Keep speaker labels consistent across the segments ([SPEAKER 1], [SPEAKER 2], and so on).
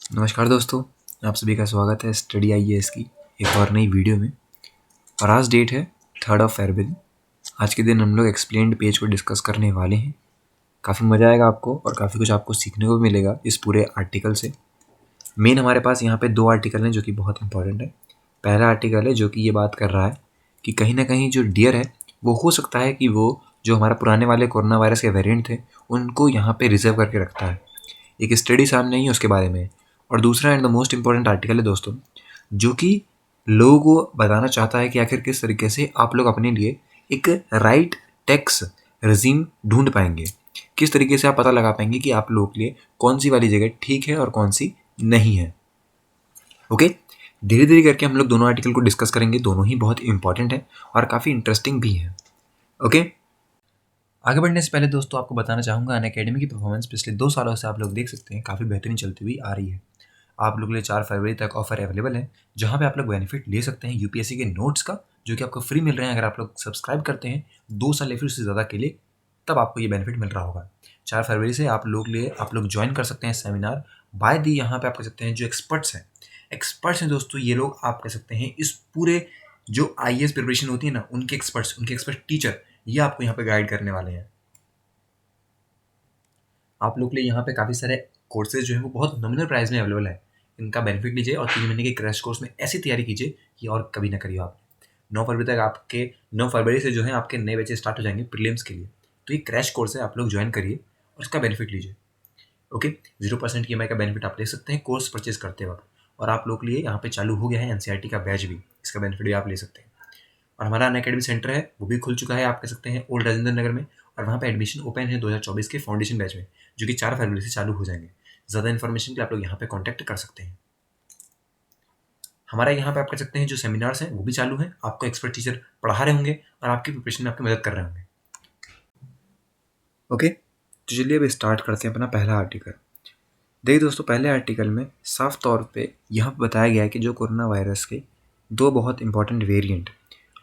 [SPEAKER 1] नमस्कार दोस्तों, आप सभी का स्वागत है स्टडी आईएएस की एक और नई वीडियो में। और आज डेट है 3 फरवरी। आज के दिन हम लोग एक्सप्लेन्ड पेज को डिस्कस करने वाले हैं। काफ़ी मज़ा आएगा आपको और काफ़ी कुछ आपको सीखने को मिलेगा इस पूरे आर्टिकल से। मेन हमारे पास यहाँ पे 2 आर्टिकल हैं जो कि बहुत इंपॉर्टेंट है। पहला आर्टिकल है जो कि ये बात कर रहा है कि कहीं ना कहीं जो डियर है वो हो सकता है कि वो जो हमारा पुराने वाले कोरोना वायरस के वेरिएंट थे उनको यहाँ पे रिजर्व करके रखता है। एक स्टडी सामने आई है उसके बारे में। और दूसरा and the most important article है दोस्तों, जो कि लोगों को बताना चाहता है कि आखिर किस तरीके से आप लोग अपने लिए एक राइट टैक्स रजीम ढूंढ पाएंगे, किस तरीके से आप पता लगा पाएंगे कि आप लोगों के लिए कौन सी वाली जगह ठीक है और कौन सी नहीं है। ओके, धीरे धीरे करके हम लोग दोनों आर्टिकल को डिस्कस करेंगे। दोनों ही बहुत इंपॉर्टेंट है और काफ़ी इंटरेस्टिंग भी है। ओके, आगे बढ़ने से पहले दोस्तों आपको बताना चाहूँगा अनअकैडमी की परफॉर्मेंस पिछले 2 सालों से आप लोग देख सकते हैं काफ़ी बेहतरीन चलती हुई आ रही है। आप लोगों के लिए 4 फरवरी तक ऑफर अवेलेबल है, जहाँ पे आप लोग बेनिफिट ले सकते हैं यूपीएससी के नोट्स का, जो कि आपको फ्री मिल रहे हैं अगर आप लोग सब्सक्राइब करते हैं 2 साल या फिर उससे ज़्यादा के लिए, तब आपको ये बेनिफिट मिल रहा होगा। 4 फरवरी से आप लोग लिए आप लोग ज्वाइन कर सकते हैं सेमिनार बाय दी। यहाँ पे आप कह सकते हैं जो एक्सपर्ट्स हैं दोस्तों, ये लोग आप कह सकते हैं इस पूरे जो आईएएस प्रिपरेशन होती है ना, उनके एक्सपर्ट टीचर ये आपको यहाँ पे गाइड करने वाले हैं। आप लोग के लिए यहाँ पे काफ़ी सारे कोर्सेज जो हैं वो बहुत नॉमिनल प्राइस में अवेलेबल है। इनका बेनिफिट लीजिए और 3 महीने के क्रैश कोर्स में ऐसी तैयारी कीजिए कि और कभी ना करिए आप। 9 फरवरी तक आपके 9 फरवरी से जो है आपके नए बैचेस स्टार्ट हो जाएंगे प्रीलिम्स के लिए। तो ये क्रैश कोर्स है, आप लोग ज्वाइन करिए और इसका बेनिफिट लीजिए। ओके, 0% EMI का बेनिफिट आप ले सकते हैं कोर्स परचेज करते वक्त। और आप लोग के लिए यहाँ पे चालू हो गया है एनसीईआरटी का बैच भी, इसका बेनिफिट भी आप ले सकते हैं। और हमारा अनअकैडमी सेंटर है वो भी खुल चुका है, आप कह सकते हैं ओल्ड राजेंद्र नगर में। और वहाँ पे एडमिशन ओपन है 2024 के फाउंडेशन बैच में, जो कि 4 फरवरी से चालू हो जाएंगे। ज़्यादा इन्फॉर्मेशन के लिए आप लोग यहाँ पे कॉन्टैक्ट कर सकते हैं। हमारा यहाँ पे आप कह सकते हैं जो सेमिनार्स हैं वो भी चालू हैं, आपको एक्सपर्ट टीचर पढ़ा रहे होंगे और आपकी प्रिपरेशन में आपकी मदद कर रहे होंगे। ओके, तो चलिए अब स्टार्ट करते हैं अपना पहला आर्टिकल। देखिए दोस्तों, पहले आर्टिकल में साफ तौर पे यहाँ पे बताया गया है कि जो कोरोना वायरस के 2 बहुत इंपॉर्टेंट वेरिएंट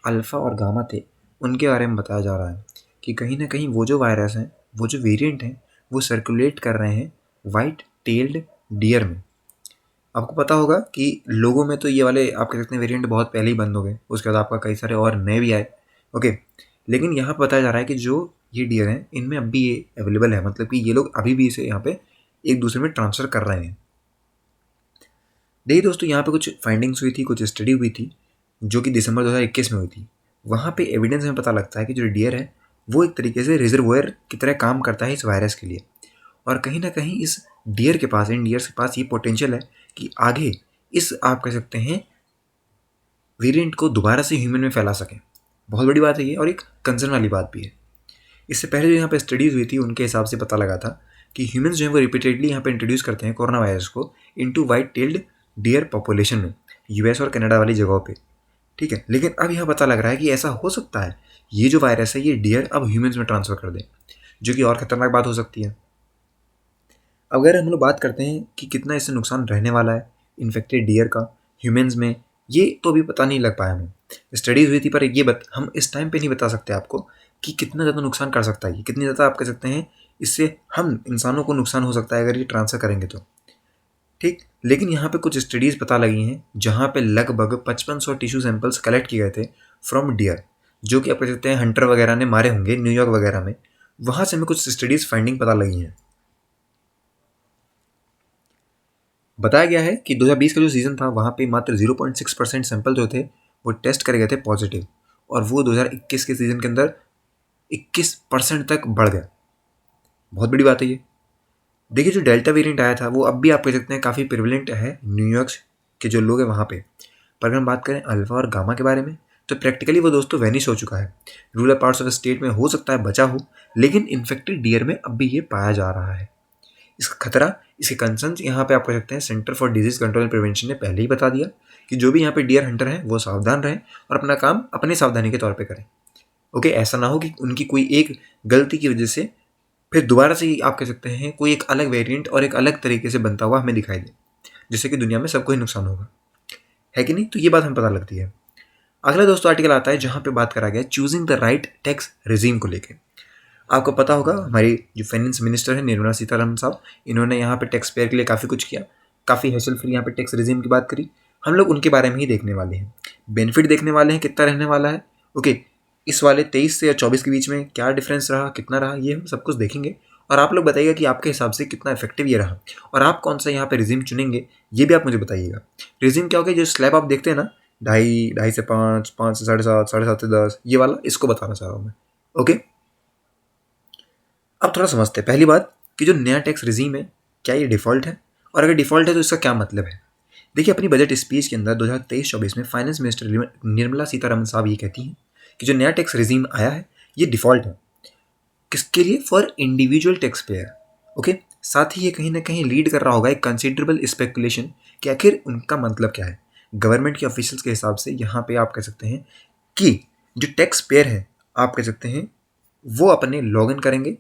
[SPEAKER 1] अल्फ़ा और गामा थे, उनके बारे में बताया जा रहा है कि कहीं ना कहीं वो जो वायरस हैं, वो जो वेरिएंट हैं, वो सर्कुलेट कर रहे हैं वाइट टेल्ड डियर में। आपको पता होगा कि लोगों में तो ये वाले आप कह सकते हैं वेरिएंट बहुत पहले ही बंद हो गए, उसके बाद आपका कई सारे और नए भी आए। ओके, लेकिन यहाँ पर बताया जा रहा है कि जो ये डियर हैं इनमें अब भी ये अवेलेबल है, मतलब कि ये लोग अभी भी इसे यहाँ पे एक दूसरे में ट्रांसफ़र कर रहे हैं। देखिए दोस्तों, यहाँ पे कुछ फाइंडिंग्स हुई थी, कुछ स्टडी हुई थी जो कि दिसंबर 2021 में हुई थी। वहाँ पे एविडेंस में पता लगता है कि जो डियर है वो एक तरीके से रिजर्वोयर की तरह काम करता है इस वायरस के लिए। और कहीं ना कहीं इस डियर के पास, इन डियर्स के पास ये पोटेंशियल है कि आगे इस आप कह सकते हैं वेरिएंट को दोबारा से ह्यूमन में फैला सकें। बहुत बड़ी बात है ये और एक कंसर्न वाली बात भी है। इससे पहले जो यहाँ पे स्टडीज़ हुई थी उनके हिसाब से पता लगा था कि ह्यूमंस जो है वो रिपीटेडली यहाँ पे इंट्रोड्यूस करते हैं कोरोना वायरस को into white tailed deer population में, यूएस और कनाडा वाली जगहों पे। ठीक है, लेकिन अब यहाँ पता लग रहा है कि ऐसा हो सकता है ये जो वायरस है ये डियर अब ह्यूमंस में ट्रांसफ़र कर दे, जो कि और ख़तरनाक बात हो सकती है। अगर हम लोग बात करते हैं कि कितना इससे नुकसान रहने वाला है इन्फेक्टेड डियर का ह्यूमंस में, ये तो अभी पता नहीं लग पाया हमें। स्टडीज़ हुई थी पर ये हम इस टाइम पे नहीं बता सकते आपको कि कितना ज़्यादा नुकसान कर सकता है, ये कितनी ज़्यादा आप कह सकते हैं इससे हम इंसानों को नुकसान हो सकता है अगर ये ट्रांसफ़र करेंगे तो। ठीक, लेकिन यहाँ पे कुछ स्टडीज़ पता लगी हैं जहाँ पे लगभग 5500 टिश्यू सैंपल्स कलेक्ट किए गए थे फ्रॉम डियर, जो कि आप कह सकते हैं हंटर वगैरह ने मारे होंगे न्यूयॉर्क वगैरह में। वहाँ से हमें कुछ स्टडीज़ फाइंडिंग पता लगी हैं। बताया गया है कि 2020 का जो सीज़न था वहाँ पे मात्र 0.6% सैंपल जो थे वो टेस्ट करे गए थे पॉजिटिव, और वो 2021 के सीज़न के अंदर 21% तक बढ़ गया। बहुत बड़ी बात है ये। देखिए, जो डेल्टा वेरिएंट आया था वो अब भी आप कह सकते हैं काफ़ी प्रिवलेंट है न्यूयॉर्क के जो लोग हैं वहाँ पे। पर अगर हम बात करें अल्फ़ा और गामा के बारे में तो प्रैक्टिकली वो दोस्तों वैनिश हो चुका है। रूरल पार्ट्स ऑफ स्टेट में हो सकता है बचा हो, लेकिन इन्फेक्टेड डियर में अब भी ये पाया जा रहा है। इसका खतरा, इसके कंसर्न्स यहाँ पे आप कह सकते हैं centre for disease control and prevention ने पहले ही बता दिया कि जो भी यहाँ पे डियर हंटर हैं वो सावधान रहें और अपना काम अपनी सावधानी के तौर पे करें। ओके, ऐसा ना हो कि उनकी कोई एक गलती की वजह से फिर दोबारा से आप कह सकते हैं कोई एक अलग वेरिएंट और एक अलग तरीके से बनता हुआ हमें दिखाई दे, जिससे कि दुनिया में सबको ही नुकसान होगा, है कि नहीं। तो ये बात हमें पता लगती है। अगला दोस्तों आर्टिकल आता है जहाँ पे बात करा गया choosing the right tax regime को लेकर। आपको पता होगा हमारी जो फाइनेंस मिनिस्टर है निर्मला सीतारमण साहब, इन्होंने यहाँ पे टैक्स पेयर के लिए काफ़ी कुछ किया। काफ़ी हैसल फ्री यहाँ पे टैक्स रिजीम की बात करी, हम लोग उनके बारे में ही देखने वाले हैं। बेनिफिट देखने वाले हैं कितना रहने वाला है, ओके, इस वाले 23 से या 24 के बीच में क्या डिफरेंस रहा, कितना रहा, ये हम सब कुछ देखेंगे। और आप लोग बताइएगा कि आपके हिसाब से कितना इफेक्टिव ये रहा और आप कौन सा यहाँ पे रिजीम चुनेंगे, ये भी आप मुझे बताइएगा। रिजीम क्या हो गया, जो स्लैब आप देखते हैं ना, 2.5, 2.5 से 5, 5 से 7.5, 7.5 से 10, ये वाला, इसको बताना चाह रहा हूँ मैं। ओके, अब थोड़ा समझते हैं। पहली बात कि जो नया टैक्स रिजीम है, क्या ये डिफ़ॉल्ट है, और अगर डिफ़ॉल्ट है तो इसका क्या मतलब है। देखिए, अपनी बजट स्पीच के अंदर 2023-24 में फाइनेंस मिनिस्टर निर्मला सीतारमण साहब ये कहती हैं कि जो नया टैक्स रिजीम आया है ये डिफ़ॉल्ट है। किसके लिए? For individual tax payer. Okay, साथ ही ये कहीं ना कहीं लीड कर रहा होगा एक कंसिडरेबल स्पेकुलेशन कि आखिर उनका मतलब क्या है। गवर्नमेंट के ऑफिशियल्स के हिसाब से यहाँ पे आप कह सकते हैं कि जो टैक्स पेयर है, आप कह सकते हैं वो अपने लॉगिन करेंगे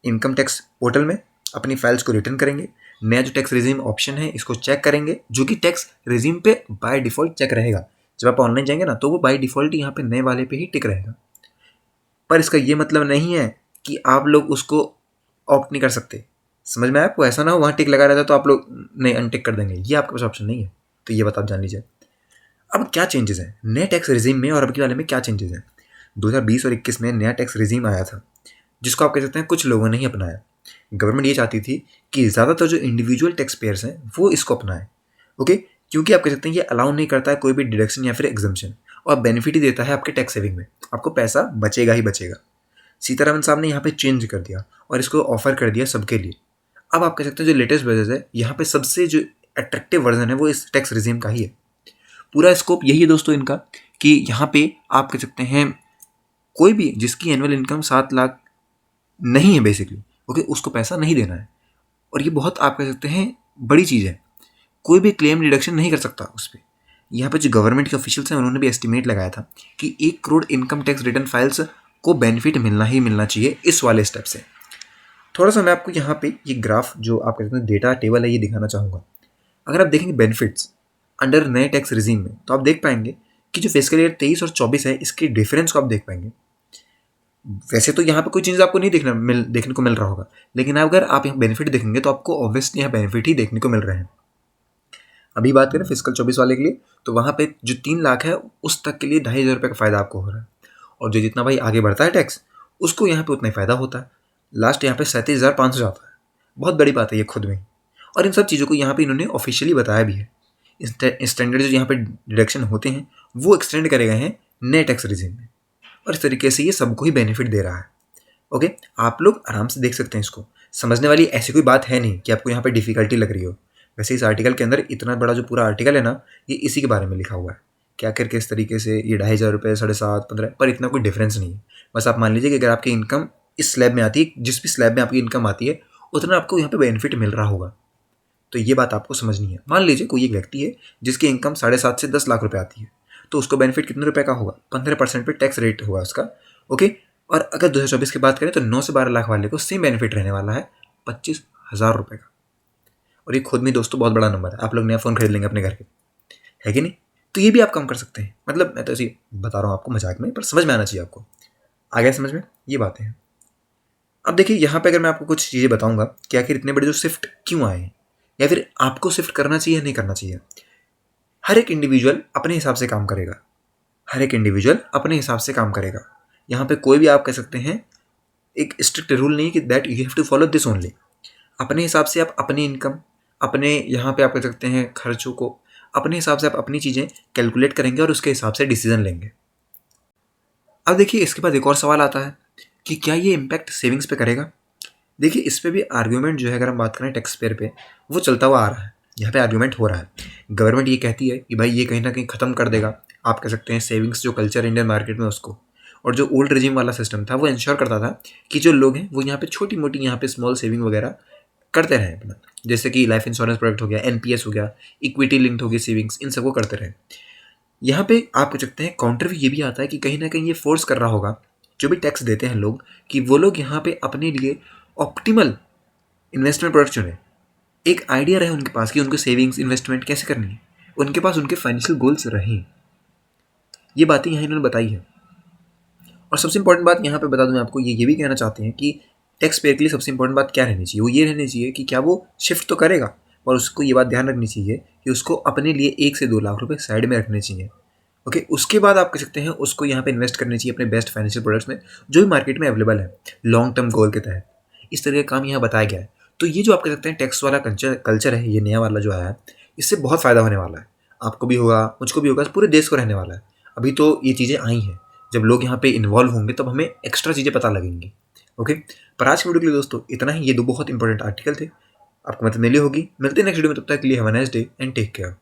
[SPEAKER 1] इनकम टैक्स पोर्टल में, अपनी फाइल्स को रिटर्न करेंगे, नया जो टैक्स रिजीम ऑप्शन है इसको चेक करेंगे, जो कि टैक्स रिजीम पे बाय डिफ़ॉल्ट चेक रहेगा। जब आप ऑनलाइन जाएंगे ना तो वो बाय डिफ़ॉल्ट यहाँ पे नए वाले पे ही टिक रहेगा। पर इसका ये मतलब नहीं है कि आप लोग उसको ऑप्ट नहीं कर सकते। समझ में आया आपको? ऐसा ना हो वहाँ टिक लगा रहता है तो आप लोग नहीं अनटिक कर देंगे, ये आपके पास ऑप्शन नहीं है। तो ये बात आप जान लीजिए। अब क्या चेंजेस हैं नए टैक्स रिजीम में और अब के वाले में, क्या चेंजेस हैं? 2020 और 21 में नया टैक्स रिजीम आया था जिसको आप कह सकते हैं कुछ लोगों ने ही अपनाया। गवर्नमेंट ये चाहती थी कि ज़्यादातर जो इंडिविजुअल टैक्स पेयर्स हैं वो इसको अपनाएं। ओके, क्योंकि आप कह सकते हैं ये अलाउ नहीं करता है कोई भी डिडक्शन या फिर एग्जम्पशन, और बेनिफिट ही देता है आपके टैक्स सेविंग में, आपको पैसा बचेगा ही बचेगा। सीतारमन साहब ने यहाँ पे चेंज कर दिया और इसको ऑफर कर दिया सबके लिए। अब आप कह सकते हैं जो लेटेस्ट बजट है यहाँ पे सबसे जो अट्रैक्टिव वर्जन है वो इस टैक्स रिजीम का ही है। पूरा स्कोप यही है दोस्तों इनका कि यहाँ पे आप कह सकते हैं कोई भी जिसकी एनुअल इनकम 7 लाख नहीं है बेसिकली, ओके, उसको पैसा नहीं देना है। और ये बहुत आप कह सकते हैं बड़ी चीज़ है, कोई भी क्लेम डिडक्शन नहीं कर सकता उस पर। यहाँ पे जो गवर्नमेंट के ऑफिशियल्स हैं उन्होंने भी एस्टिमेट लगाया था कि 1 crore income tax return files को बेनिफिट मिलना ही मिलना चाहिए इस वाले स्टेप से। थोड़ा सा मैं आपको यहाँ पे ये ग्राफ जो आप कहते हैं डेटा टेबल है ये दिखाना चाहूँगा। अगर आप देखेंगे बेनिफिट्स अंडर नए टैक्स रिजीम में तो आप देख पाएंगे कि जो फिस्कल ईयर 23 और 24 है इसके डिफरेंस को आप देख पाएंगे। वैसे तो यहाँ पे कोई चीज़ आपको नहीं देखने को मिल रहा होगा, लेकिन अगर आप यहाँ बेनिफिट देखेंगे तो आपको ऑब्वियसली यहाँ बेनिफिट ही देखने को मिल रहे हैं। अभी बात करें फिस्कल 24 वाले के लिए तो वहाँ पे जो 3 लाख है उस तक के लिए 2,500 रुपये का फ़ायदा आपको हो रहा है, और जो जितना भाई आगे बढ़ता है टैक्स उसको यहाँ पे उतना ही फ़ायदा होता है। लास्ट यहाँ पे 37,500 जाता है, बहुत बड़ी बात है ये खुद में। और इन सब चीज़ों को यहाँ पे इन्होंने ऑफिशियली बताया भी है। स्टैंडर्ड जो यहाँ पे डिडक्शन होते हैं वो एक्सटेंड करे गए हैं नए टैक्स रिजीम में, और इस तरीके से ये सबको ही बेनिफिट दे रहा है। ओके, आप लोग आराम से देख सकते हैं इसको, समझने वाली ऐसी कोई बात है नहीं कि आपको यहाँ पे डिफ़िकल्टी लग रही हो। वैसे इस आर्टिकल के अंदर इतना बड़ा जो पूरा आर्टिकल है ना ये इसी के बारे में लिखा हुआ है कि आखिर किस तरीके से ये 2,500 रुपये 7.5 15 पर इतना कोई डिफरेंस नहीं है। बस आप मान लीजिए कि अगर आपकी इनकम इस स्लैब में आती है, जिस भी स्लैब में आपकी इनकम आती है उतना आपको यहाँ पे बेनिफिट मिल रहा होगा। तो ये बात आपको समझनी है। मान लीजिए कोई एक व्यक्ति है जिसकी इनकम 7.5 से 10 लाख रुपये आती है, तो उसको बेनिफिट कितने रुपए का होगा? 15% पे टैक्स रेट होगा उसका। ओके, और अगर 2024 की बात करें तो 9 से 12 लाख वाले को सेम बेनिफिट रहने वाला है 25,000 रुपये का। और ये खुद में दोस्तों बहुत बड़ा नंबर है, आप लोग नया फ़ोन खरीद लेंगे अपने घर के, है कि नहीं? तो ये भी आप कम कर सकते हैं। मतलब मैं तो ऐसे बता रहा हूँ आपको मजाक में, पर समझ में आना चाहिए आपको। आ गया समझ में? ये बातें हैं। अब देखिए यहाँ पे अगर मैं आपको कुछ चीज़ें बताऊँगा कि आखिर इतने बड़े जो शिफ्ट क्यों आए हैं, या फिर आपको शिफ्ट करना चाहिए या नहीं करना चाहिए। हर एक इंडिविजुअल अपने हिसाब से काम करेगा, हर एक इंडिविजुअल अपने हिसाब से काम करेगा। यहाँ पे कोई भी आप कह सकते हैं एक स्ट्रिक्ट रूल नहीं कि that you have to follow this only. अपने हिसाब से आप अपनी इनकम, अपने यहाँ पे आप कह सकते हैं खर्चों को, अपने हिसाब से आप अपनी चीज़ें कैलकुलेट करेंगे और उसके हिसाब से डिसीजन लेंगे। अब देखिए इसके बाद एक और सवाल आता है कि क्या ये इम्पैक्ट सेविंग्स पे करेगा। देखिए इस पे भी आर्ग्यूमेंट जो है अगर हम बात करें टैक्स पेयर पे वो चलता हुआ आ रहा है, यहाँ पे आर्ग्यूमेंट हो रहा है। गवर्नमेंट ये कहती है कि भाई ये कहीं ना कहीं ख़त्म कर देगा, आप कह सकते हैं सेविंग्स जो कल्चर इंडियन मार्केट में उसको, और जो ओल्ड रिजीम वाला सिस्टम था वो इंश्योर करता था कि जो लोग हैं वो यहाँ पे छोटी मोटी यहाँ पे स्मॉल सेविंग वगैरह करते रहें अपना, जैसे कि लाइफ इंश्योरेंस प्रोडक्ट हो गया, एनपीएस हो गया, इक्विटी लिंक्ड हो गई सेविंग्स, इन सबको करते रहें। यहाँ पे आप कह सकते हैं काउंटर भी ये भी आता है कि कहीं ना कहीं ये फोर्स कर रहा होगा जो भी टैक्स देते हैं लोग कि वो लोग यहाँ पे अपने लिए ऑप्टिमल इन्वेस्टमेंट प्रोडक्ट चुने। एक आइडिया रहे उनके पास कि उनको सेविंग्स इन्वेस्टमेंट कैसे करनी है, उनके पास उनके फाइनेंशियल गोल्स रहें। ये बातें यहाँ इन्होंने बताई है। और सबसे इंपॉर्टेंट बात यहाँ पे बता दूँ मैं आपको, ये भी कहना चाहते हैं कि टैक्स पेयर के लिए सबसे इंपॉर्टेंट बात क्या रहनी चाहिए, वो ये रहनी चाहिए कि क्या वो शिफ्ट तो करेगा, और उसको ये बात ध्यान रखनी चाहिए कि उसको अपने लिए 1 से 2 लाख रुपए साइड में रखने चाहिए। ओके, उसके बाद आप कह सकते हैं उसको यहाँ पे इन्वेस्ट करनी चाहिए अपने बेस्ट फाइनेंशियल प्रोडक्ट्स में, जो भी मार्केट में अवेलेबल है, लॉन्ग टर्म गोल के तहत। इस तरह का काम यहाँ बताया गया है। तो ये जो आप कह सकते हैं टैक्स वाला कल्चर है, ये नया वाला जो आया है, इससे बहुत फ़ायदा होने वाला है। आपको भी होगा, मुझको भी होगा, पूरे देश को रहने वाला है। अभी तो ये चीज़ें आई हैं, जब लोग यहाँ पे इन्वॉल्व होंगे तब हमें एक्स्ट्रा चीज़ें पता लगेंगी। ओके, पर आज के वीडियो के लिए दोस्तों इतना ही। ये 2 बहुत इंपॉर्टेंट आर्टिकल थे, आपको मदद मिली होगी। मिलते हैं नेक्स्ट वीडियो में, तब तक के लिए have a nice day and take care.